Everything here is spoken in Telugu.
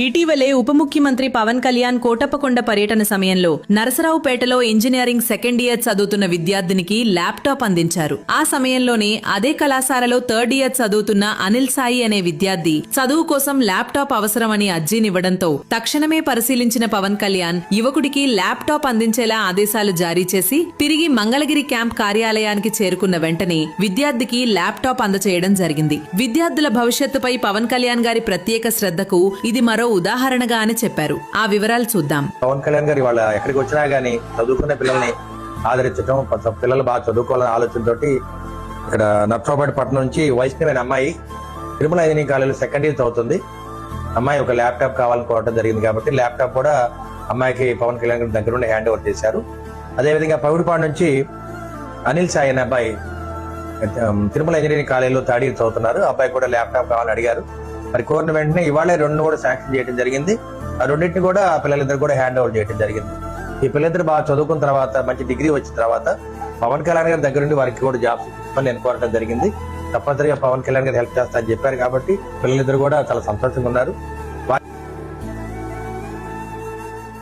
ఇటీవలే ఉప ముఖ్యమంత్రి పవన్ కళ్యాణ్ కోటప్పకొండ పర్యటన సమయంలో నరసరావుపేటలో ఇంజనీరింగ్ సెకండ్ ఇయర్ చదువుతున్న విద్యార్థినికి ల్యాప్టాప్ అందించారు. ఆ సమయంలోనే అదే కళాశాలలో థర్డ్ ఇయర్ చదువుతున్న అనిల్ సాయి అనే విద్యార్థి చదువు కోసం ల్యాప్టాప్ అవసరమని అర్జీనివ్వడంతో తక్షణమే పరిశీలించిన పవన్ కళ్యాణ్ యువకుడికి ల్యాప్టాప్ అందించేలా ఆదేశాలు జారీ చేసి తిరిగి మంగళగిరి క్యాంప్ కార్యాలయానికి చేరుకున్న వెంటనే విద్యార్థికి ల్యాప్టాప్ అందచేయడం జరిగింది. విద్యార్థుల భవిష్యత్తుపై పవన్ కళ్యాణ్ గారి ప్రత్యేక శ్రద్ధకు ఇది మరో ఉదాహరణగా అని చెప్పారు. ఆ వివరాలు చూద్దాం. పవన్ కళ్యాణ్ గారు వాళ్ళ ఎక్కడికి వచ్చినా గానీ చదువుకునే పిల్లల్ని ఆదరించడం, పిల్లలు బాగా చదువుకోవాలని ఆలోచనతోటి ఇక్కడ నర్సరావుపేట పట్టణం నుంచి వైష్ణవి అనే అమ్మాయి తిరుమల ఇంజనీరింగ్ కాలేజీలో సెకండ్ ఇయర్ చదువుతుంది. అమ్మాయి ఒక ల్యాప్టాప్ కావాలనుకోవడం జరిగింది కాబట్టి ల్యాప్టాప్ కూడా అమ్మాయికి పవన్ కళ్యాణ్ గారి దగ్గర నుండి హ్యాండ్ ఓవర్ చేశారు. అదేవిధంగా పవిడిపాడు నుంచి అనిల్ సాయి అనే అబ్బాయి తిరుమల ఇంజనీరింగ్ కాలేజీలో థర్డ్ ఇయర్ చదువుతున్నారు. అబ్బాయి కూడా ల్యాప్టాప్ కావాలని అడిగారు. మరి కోరిన వెంటనే ఇవాళ రెండు కూడా శాంక్షన్ చేయడం జరిగింది. ఆ రెండింటిని కూడా పిల్లలిద్దరు కూడా హ్యాండ్ ఓవర్ చేయడం జరిగింది. ఈ పిల్లలిద్దరు బాగా చదువుకున్న తర్వాత మంచి డిగ్రీ వచ్చిన తర్వాత పవన్ కళ్యాణ్ గారి దగ్గర నుండి వారికి కూడా జాబ్స్ నేను కోరడం జరిగింది. తప్పనిసరిగా పవన్ కళ్యాణ్ గారు హెల్ప్ చేస్తా అని చెప్పారు కాబట్టి పిల్లలిద్దరు కూడా చాలా సంతోషంగా ఉన్నారు.